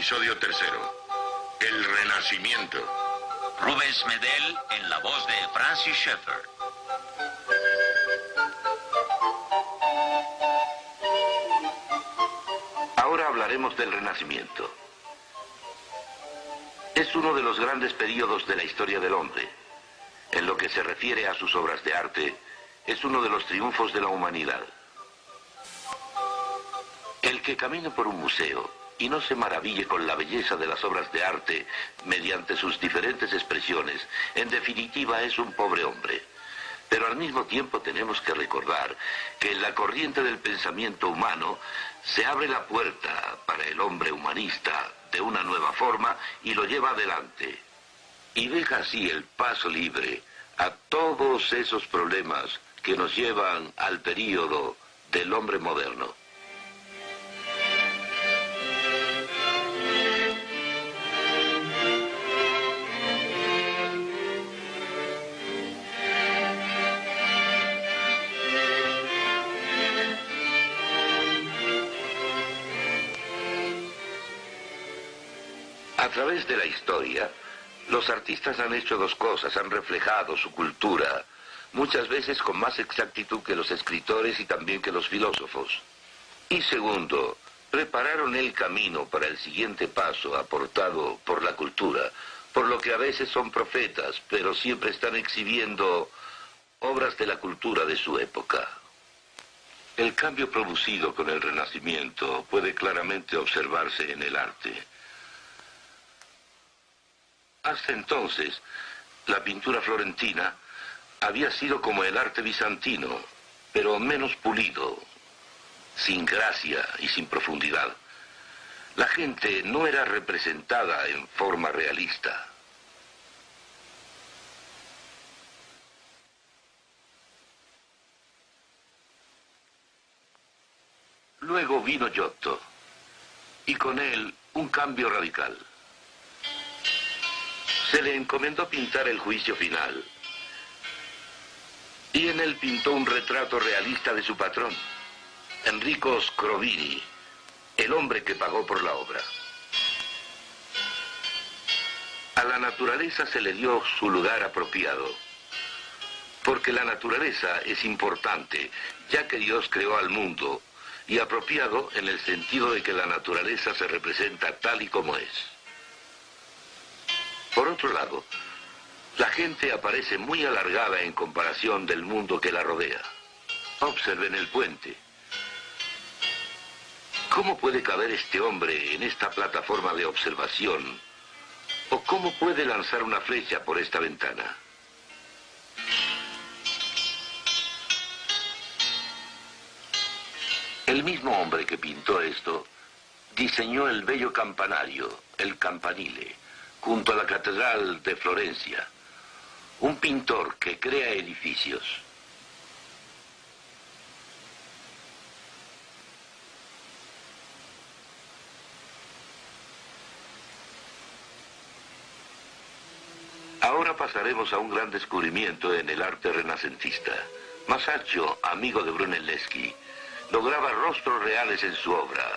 Episodio tercero. El Renacimiento. Rubens Medel en la voz de Francis Schaeffer. Ahora hablaremos del Renacimiento. Es uno de los grandes períodos de la historia del hombre. En lo que se refiere a sus obras de arte, es uno de los triunfos de la humanidad. El que camine por un museo y no se maraville con la belleza de las obras de arte mediante sus diferentes expresiones, en definitiva es un pobre hombre. Pero al mismo tiempo tenemos que recordar que en la corriente del pensamiento humano se abre la puerta para el hombre humanista de una nueva forma y lo lleva adelante. Y deja así el paso libre a todos esos problemas que nos llevan al período del hombre moderno. A través de la historia, los artistas han hecho dos cosas, han reflejado su cultura, muchas veces con más exactitud que los escritores y también que los filósofos. Y segundo, prepararon el camino para el siguiente paso aportado por la cultura, por lo que a veces son profetas, pero siempre están exhibiendo obras de la cultura de su época. El cambio producido con el Renacimiento puede claramente observarse en el arte. Hasta entonces, la pintura florentina había sido como el arte bizantino, pero menos pulido, sin gracia y sin profundidad. La gente no era representada en forma realista. Luego vino Giotto, y con él un cambio radical. Se le encomendó pintar el juicio final, y en él pintó un retrato realista de su patrón, Enrico Scrovini, el hombre que pagó por la obra. A la naturaleza se le dio su lugar apropiado, porque la naturaleza es importante, ya que Dios creó al mundo, y apropiado en el sentido de que la naturaleza se representa tal y como es. Por otro lado, la gente aparece muy alargada en comparación del mundo que la rodea. Observen el puente. ¿Cómo puede caber este hombre en esta plataforma de observación? ¿O cómo puede lanzar una flecha por esta ventana? El mismo hombre que pintó esto diseñó el bello campanario, el campanile, junto a la Catedral de Florencia, un pintor que crea edificios. Ahora pasaremos a un gran descubrimiento en el arte renacentista. Masaccio, amigo de Brunelleschi, lograba rostros reales en su obra,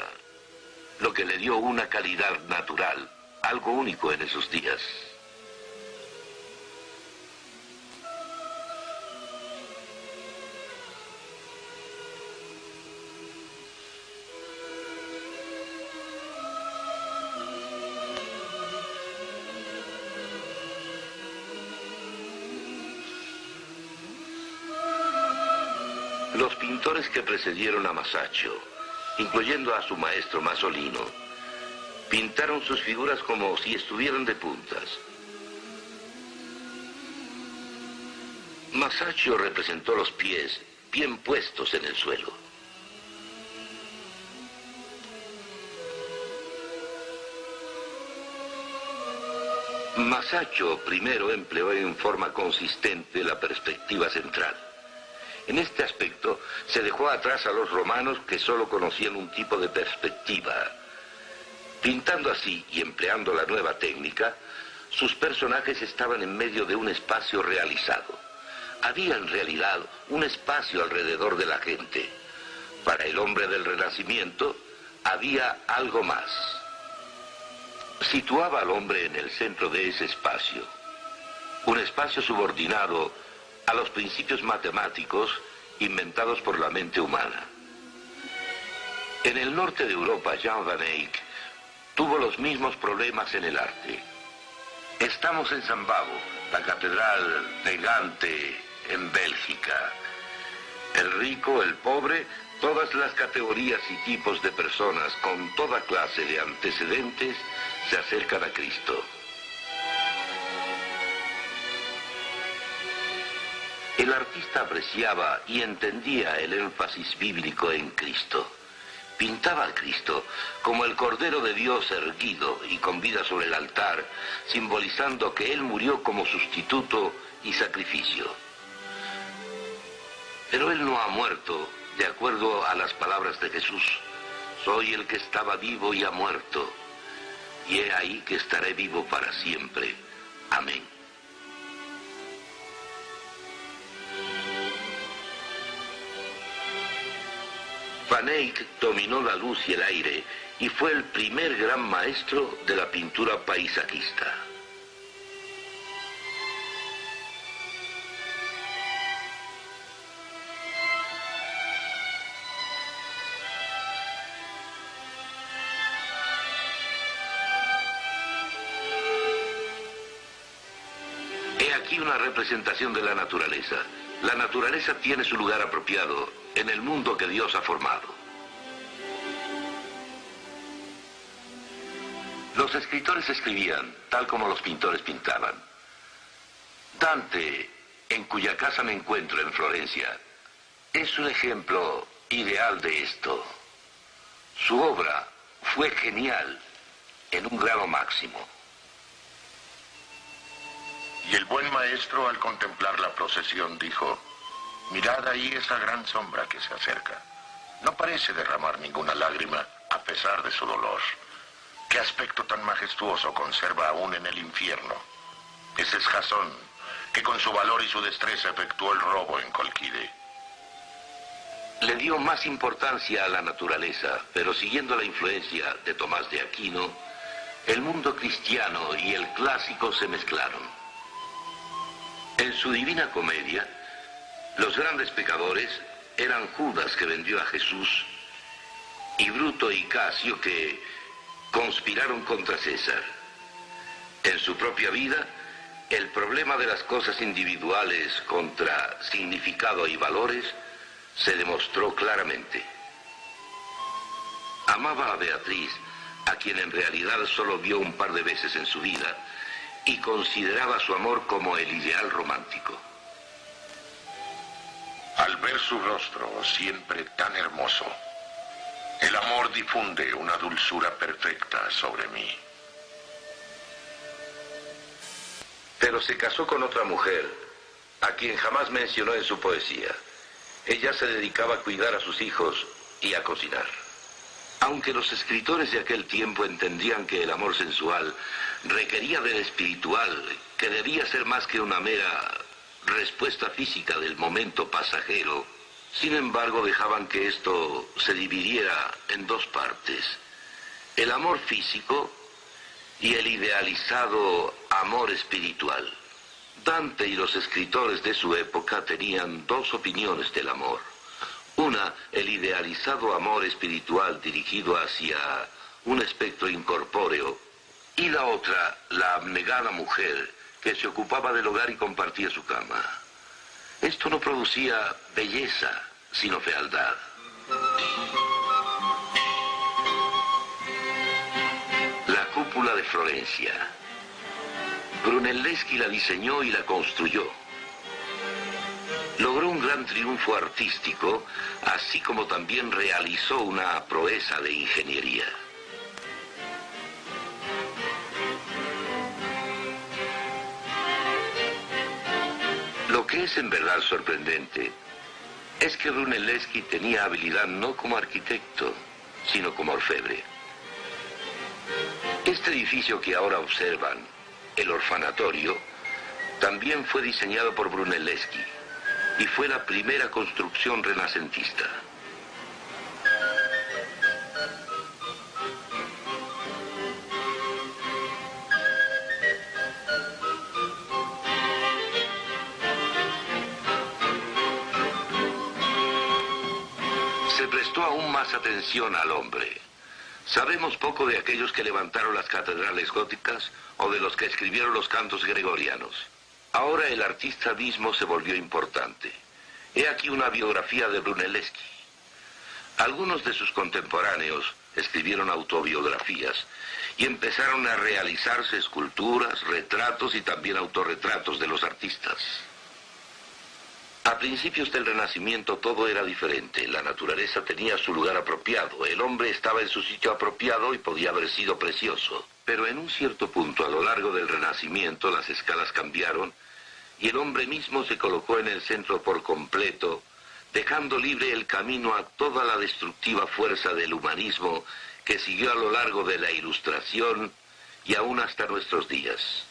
lo que le dio una calidad natural, algo único en esos días. Los pintores que precedieron a Masaccio, incluyendo a su maestro Masolino, pintaron sus figuras como si estuvieran de puntas. Masaccio representó los pies bien puestos en el suelo. Masaccio primero empleó en forma consistente la perspectiva central. En este aspecto se dejó atrás a los romanos que solo conocían un tipo de perspectiva. Pintando así y empleando la nueva técnica, sus personajes estaban en medio de un espacio realizado. Había en realidad un espacio alrededor de la gente. Para el hombre del Renacimiento había algo más. situaba al hombre en el centro de ese espacio, un espacio subordinado a los principios matemáticos inventados por la mente humana. En el norte de Europa, Jan van Eyck tuvo los mismos problemas en el arte. Estamos en San Bavo, la catedral de Gante en Bélgica. El rico, el pobre, todas las categorías y tipos de personas con toda clase de antecedentes se acercan a Cristo. El artista apreciaba y entendía el énfasis bíblico en Cristo. Pintaba a Cristo como el Cordero de Dios erguido y con vida sobre el altar, simbolizando que Él murió como sustituto y sacrificio. Pero Él no ha muerto, de acuerdo a las palabras de Jesús. Soy el que estaba vivo y ha muerto, y he ahí que estaré vivo para siempre. Amén. Van Eyck dominó la luz y el aire y fue el primer gran maestro de la pintura paisajista. He aquí una representación de la naturaleza. La naturaleza tiene su lugar apropiado en el mundo que Dios ha formado. Los escritores escribían tal como los pintores pintaban. Dante, en cuya casa me encuentro en Florencia, es un ejemplo ideal de esto. Su obra fue genial en un grado máximo. Y el buen maestro, al contemplar la procesión, dijo: mirad ahí esa gran sombra que se acerca. No parece derramar ninguna lágrima a pesar de su dolor. ¿Qué aspecto tan majestuoso conserva aún en el infierno? Ese es Jasón, que con su valor y su destreza efectuó el robo en Colquide. Le dio más importancia a la naturaleza, pero siguiendo la influencia de Tomás de Aquino, el mundo cristiano y el clásico se mezclaron. En su Divina Comedia, los grandes pecadores eran Judas, que vendió a Jesús, y Bruto y Casio, que conspiraron contra César. En su propia vida, el problema de las cosas individuales contra significado y valores se demostró claramente. Amaba a Beatriz, a quien en realidad solo vio un par de veces en su vida, y consideraba su amor como el ideal romántico. Al ver su rostro, siempre tan hermoso, el amor difunde una dulzura perfecta sobre mí. Pero se casó con otra mujer, a quien jamás mencionó en su poesía. Ella se dedicaba a cuidar a sus hijos y a cocinar. Aunque los escritores de aquel tiempo entendían que el amor sensual requería del espiritual, que debía ser más que una mera respuesta física del momento pasajero, sin embargo dejaban que esto se dividiera en dos partes: el amor físico y el idealizado amor espiritual. Dante y los escritores de su época tenían dos opiniones del amor. Una, el idealizado amor espiritual dirigido hacia un espectro incorpóreo, y la otra, la abnegada mujer que se ocupaba del hogar y compartía su cama. Esto no producía belleza, sino fealdad. La cúpula de Florencia. Brunelleschi la diseñó y la construyó. Logró un gran triunfo artístico, así como también realizó una proeza de ingeniería. Lo que es en verdad sorprendente es que Brunelleschi tenía habilidad no como arquitecto, sino como orfebre. Este edificio que ahora observan, el orfanatorio, también fue diseñado por Brunelleschi y fue la primera construcción renacentista. prestó aún más atención al hombre. Sabemos poco de aquellos que levantaron las catedrales góticas o de los que escribieron los cantos gregorianos. Ahora el artista mismo se volvió importante. He aquí una biografía de Brunelleschi. Algunos de sus contemporáneos escribieron autobiografías y empezaron a realizarse esculturas, retratos y también autorretratos de los artistas. A principios del Renacimiento todo era diferente. La naturaleza tenía su lugar apropiado, el hombre estaba en su sitio apropiado y podía haber sido precioso. Pero en un cierto punto, a lo largo del Renacimiento, las escalas cambiaron y el hombre mismo se colocó en el centro por completo, dejando libre el camino a toda la destructiva fuerza del humanismo que siguió a lo largo de la Ilustración y aún hasta nuestros días.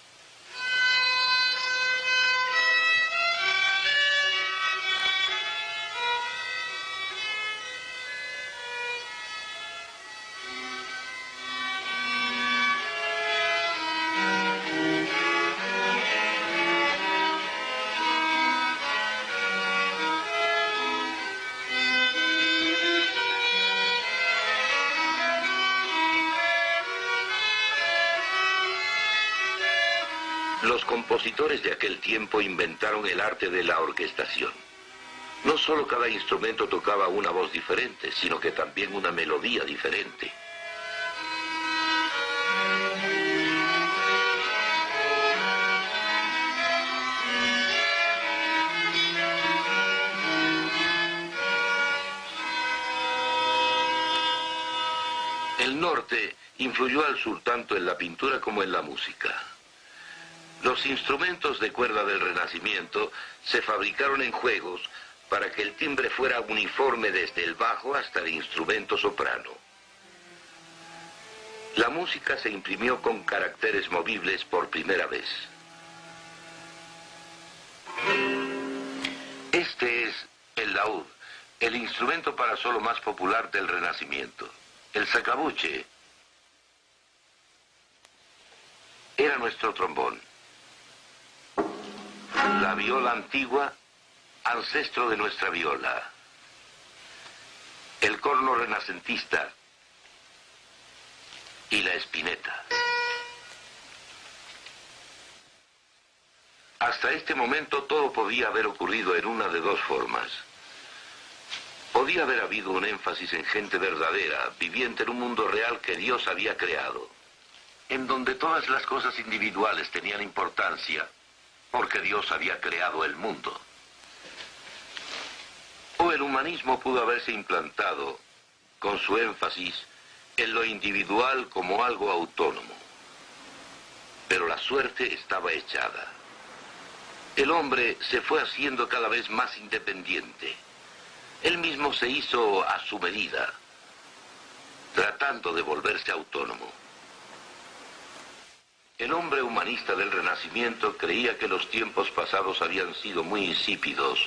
Los compositores de aquel tiempo inventaron el arte de la orquestación. No solo cada instrumento tocaba una voz diferente, sino que también una melodía diferente. El norte influyó al sur tanto en la pintura como en la música. Los instrumentos de cuerda del Renacimiento se fabricaron en juegos para que el timbre fuera uniforme desde el bajo hasta el instrumento soprano. La música se imprimió con caracteres movibles por primera vez. Este es el laúd, el instrumento para solo más popular del Renacimiento. El sacabuche era nuestro trombón. La viola antigua, ancestro de nuestra viola. El corno renacentista y la espineta. Hasta este momento todo podía haber ocurrido en una de dos formas. Podía haber habido un énfasis en gente verdadera, viviente en un mundo real que Dios había creado, en donde todas las cosas individuales tenían importancia, porque Dios había creado el mundo. O el humanismo pudo haberse implantado, con su énfasis, en lo individual como algo autónomo. Pero la suerte estaba echada. El hombre se fue haciendo cada vez más independiente. Él mismo se hizo a su medida, tratando de volverse autónomo. El hombre humanista del Renacimiento creía que los tiempos pasados habían sido muy insípidos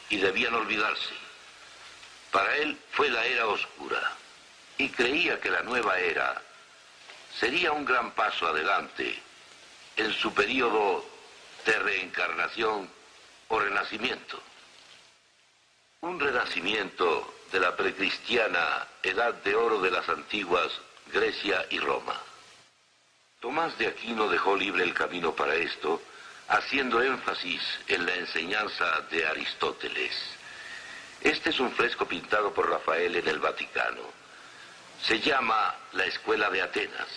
y debían olvidarse. Para él fue la era oscura y creía que la nueva era sería un gran paso adelante en su periodo de reencarnación o renacimiento. Un renacimiento de la precristiana edad de oro de las antiguas Grecia y Roma. Tomás de Aquino dejó libre el camino para esto, haciendo énfasis en la enseñanza de Aristóteles. Este es un fresco pintado por Rafael en el Vaticano. Se llama La Escuela de Atenas.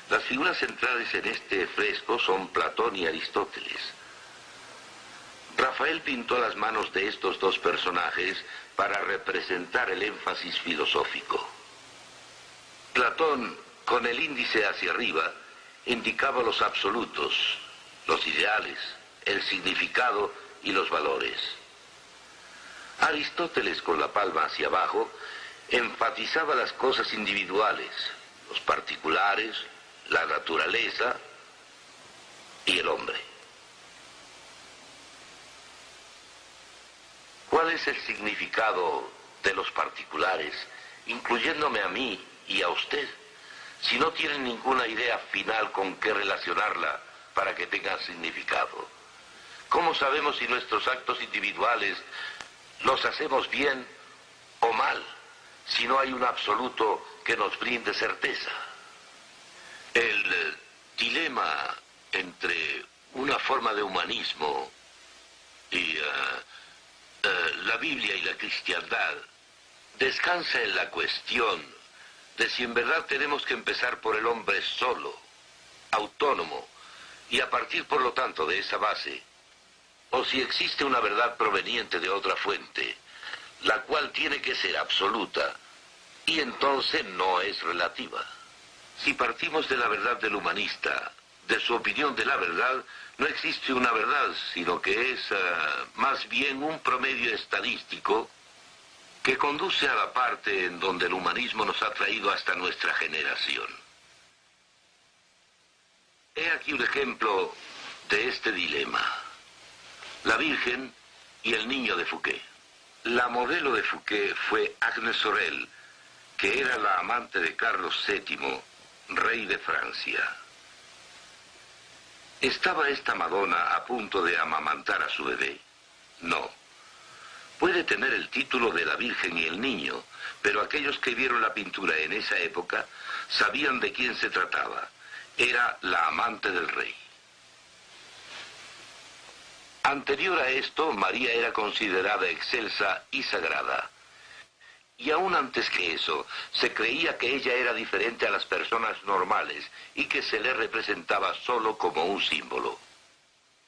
Las figuras centrales en este fresco son Platón y Aristóteles. Rafael pintó las manos de estos dos personajes para representar el énfasis filosófico. Platón, con el índice hacia arriba, indicaba los absolutos, los ideales, el significado y los valores. Aristóteles, con la palma hacia abajo, enfatizaba las cosas individuales, los particulares, la naturaleza y el hombre. ¿Cuál es el significado de los particulares, incluyéndome a mí y a usted, si no tienen ninguna idea final con qué relacionarla para que tenga significado? ¿Cómo sabemos si nuestros actos individuales los hacemos bien o mal, si no hay un absoluto que nos brinde certeza. El dilema entre una forma de humanismo y la Biblia y la cristiandad descansa en la cuestión de si en verdad tenemos que empezar por el hombre solo, autónomo, y a partir por lo tanto de esa base, o si existe una verdad proveniente de otra fuente, la cual tiene que ser absoluta, y entonces no es relativa. Si partimos de la verdad del humanista, de su opinión de la verdad, no existe una verdad, sino que es más bien un promedio estadístico que conduce a la parte en donde el humanismo nos ha traído hasta nuestra generación. He aquí un ejemplo de este dilema: la Virgen y el niño de Fouquet. La modelo de Fouquet fue Agnes Sorel, que era la amante de Carlos VII, rey de Francia. ¿Estaba esta Madonna a punto de amamantar a su bebé? No. Puede tener el título de la Virgen y el niño, pero aquellos que vieron la pintura en esa época sabían de quién se trataba. Era la amante del rey. Anterior a esto, María era considerada excelsa y sagrada. Y aún antes que eso, se creía que ella era diferente a las personas normales y que se le representaba solo como un símbolo.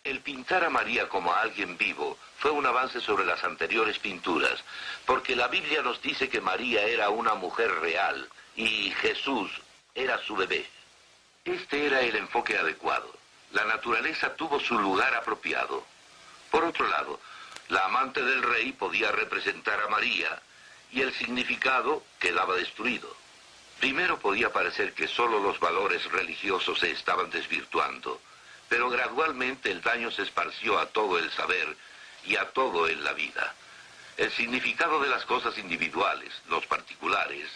El pintar a María como a alguien vivo fue un avance sobre las anteriores pinturas, porque la Biblia nos dice que María era una mujer real y Jesús era su bebé. Este era el enfoque adecuado. La naturaleza tuvo su lugar apropiado. Por otro lado, la amante del rey podía representar a María, y el significado quedaba destruido. Primero podía parecer que solo los valores religiosos se estaban desvirtuando, pero gradualmente el daño se esparció a todo el saber y a todo en la vida. El significado de las cosas individuales, los particulares,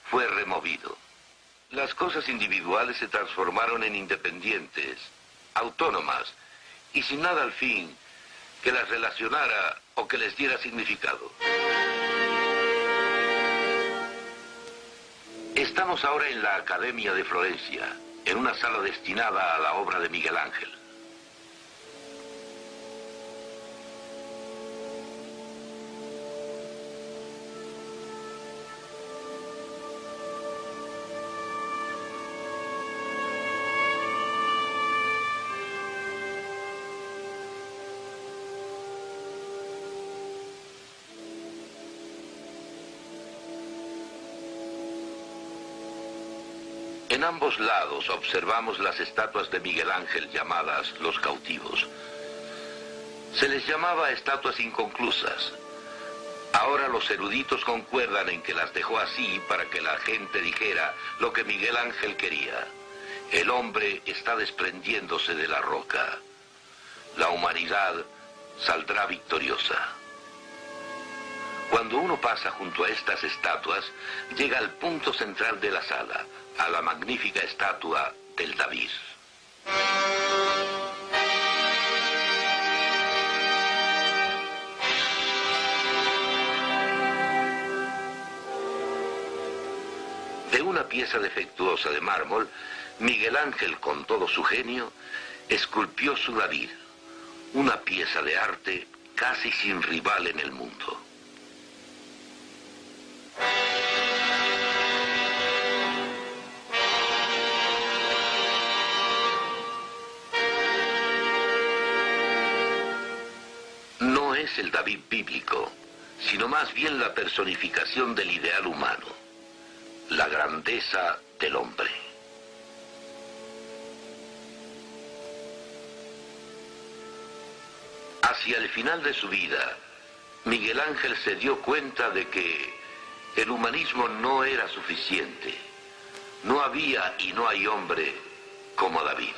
fue removido. Las cosas individuales se transformaron en independientes, autónomas, y sin nada al fin que las relacionara o que les diera significado. Estamos ahora en la Academia de Florencia, en una sala destinada a la obra de Miguel Ángel. En ambos lados observamos las estatuas de Miguel Ángel llamadas Los Cautivos. Se les llamaba estatuas inconclusas. Ahora los eruditos concuerdan en que las dejó así para que la gente dijera lo que Miguel Ángel quería. El hombre está desprendiéndose de la roca. La humanidad saldrá victoriosa. Cuando uno pasa junto a estas estatuas, llega al punto central de la sala, a la magnífica estatua del David. De una pieza defectuosa de mármol, Miguel Ángel, con todo su genio, esculpió su David, una pieza de arte casi sin rival en el mundo. No es el David bíblico, sino más bien la personificación del ideal humano, la grandeza del hombre. Hacia el final de su vida, Miguel Ángel se dio cuenta de que el humanismo no era suficiente. No había y no hay hombre como David.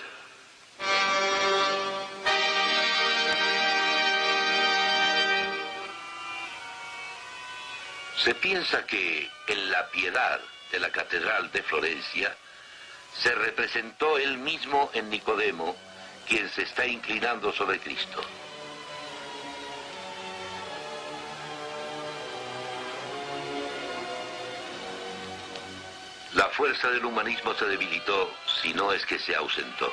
Se piensa que en la Piedad de la Catedral de Florencia se representó él mismo en Nicodemo, quien se está inclinando sobre Cristo. La fuerza del humanismo se debilitó, si no es que se ausentó.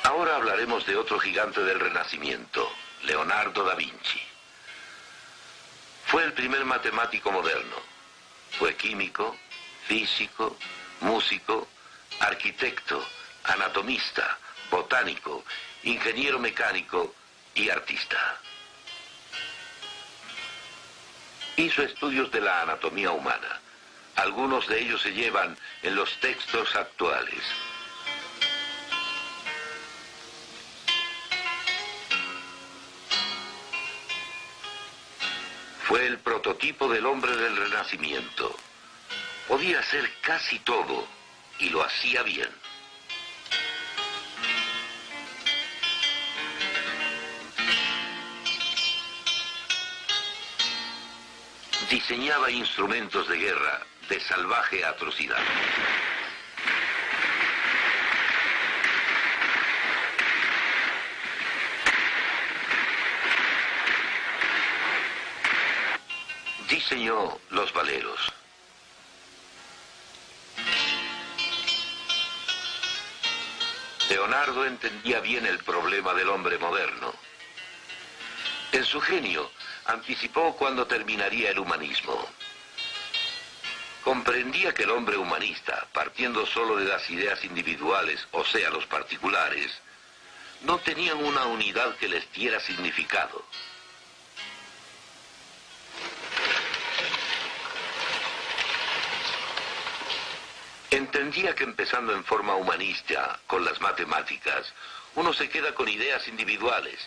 Ahora hablaremos de otro gigante del Renacimiento, Leonardo da Vinci. Fue el primer matemático moderno. Fue químico, físico, músico, arquitecto, anatomista, botánico, ingeniero mecánico y artista. Hizo estudios de la anatomía humana. Algunos de ellos se llevan en los textos actuales. Fue el prototipo del hombre del Renacimiento. Podía hacer casi todo y lo hacía bien. Diseñaba instrumentos de guerra de salvaje atrocidad. Diseñó los veleros. Leonardo entendía bien el problema del hombre moderno. En su genio, anticipó cuándo terminaría el humanismo. Comprendía que el hombre humanista, partiendo solo de las ideas individuales, o sea, los particulares, no tenían una unidad que les diera significado. Entendía que empezando en forma humanista, con las matemáticas, uno se queda con ideas individuales,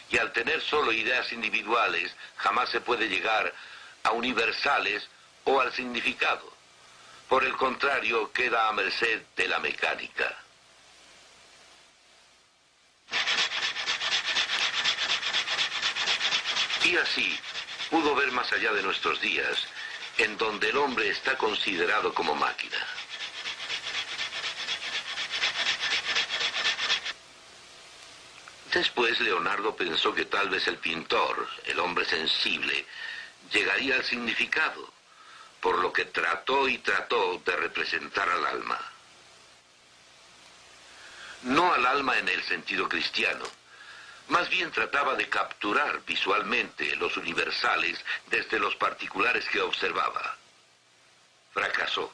y al tener solo ideas individuales, jamás se puede llegar a universales o al significado. Por el contrario, queda a merced de la mecánica. Y así, pudo ver más allá de nuestros días, en donde el hombre está considerado como máquina. Después Leonardo pensó que tal vez el pintor, el hombre sensible, llegaría al significado, por lo que trató y trató de representar al alma. No al alma en el sentido cristiano, más bien trataba de capturar visualmente los universales desde los particulares que observaba. Fracasó.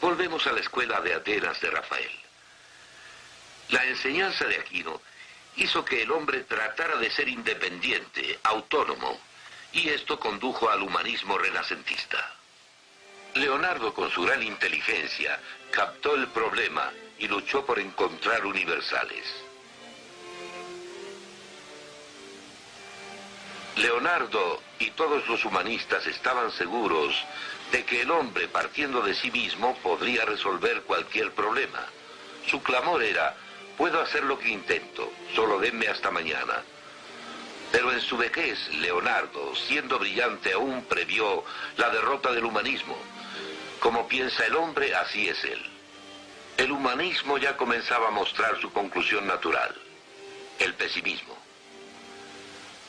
Volvemos a la escuela de Atenas de Rafael. La enseñanza de Aquino hizo que el hombre tratara de ser independiente, autónomo, y esto condujo al humanismo renacentista. Leonardo, con su gran inteligencia, captó el problema y luchó por encontrar universales. Leonardo y todos los humanistas estaban seguros de que el hombre, partiendo de sí mismo, podría resolver cualquier problema. Su clamor era: puedo hacer lo que intento, solo denme hasta mañana. Pero en su vejez, Leonardo, siendo brillante, aún previó la derrota del humanismo. Como piensa el hombre, así es él. El humanismo ya comenzaba a mostrar su conclusión natural, el pesimismo.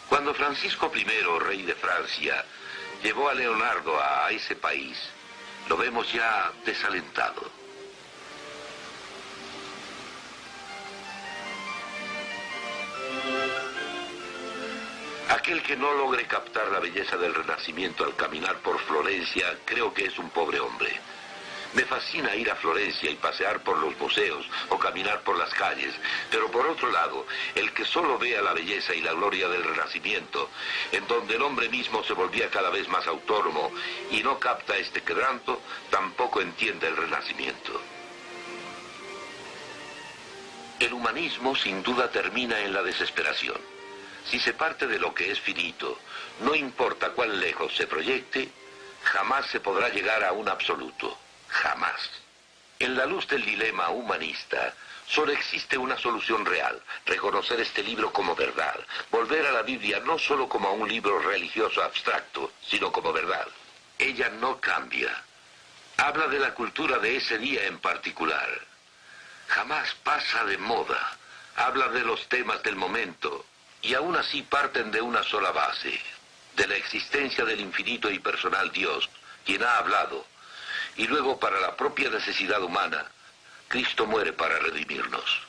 Cuando Francisco I, rey de Francia, llevó a Leonardo a ese país, lo vemos ya desalentado. Aquel que no logre captar la belleza del Renacimiento al caminar por Florencia, creo que es un pobre hombre. Me fascina ir a Florencia y pasear por los museos o caminar por las calles, pero por otro lado, el que solo vea la belleza y la gloria del Renacimiento, en donde el hombre mismo se volvía cada vez más autónomo y no capta este quebranto, tampoco entiende el Renacimiento. El humanismo sin duda termina en la desesperación. Si se parte de lo que es finito, no importa cuán lejos se proyecte, jamás se podrá llegar a un absoluto. Jamás. En la luz del dilema humanista, solo existe una solución real: reconocer este libro como verdad, volver a la Biblia no solo como a un libro religioso abstracto, sino como verdad. Ella no cambia. Habla de la cultura de ese día en particular. Jamás pasa de moda. Habla de los temas del momento, y aún así parten de una sola base: de la existencia del infinito y personal Dios, quien ha hablado, y luego para la propia necesidad humana, Cristo muere para redimirnos.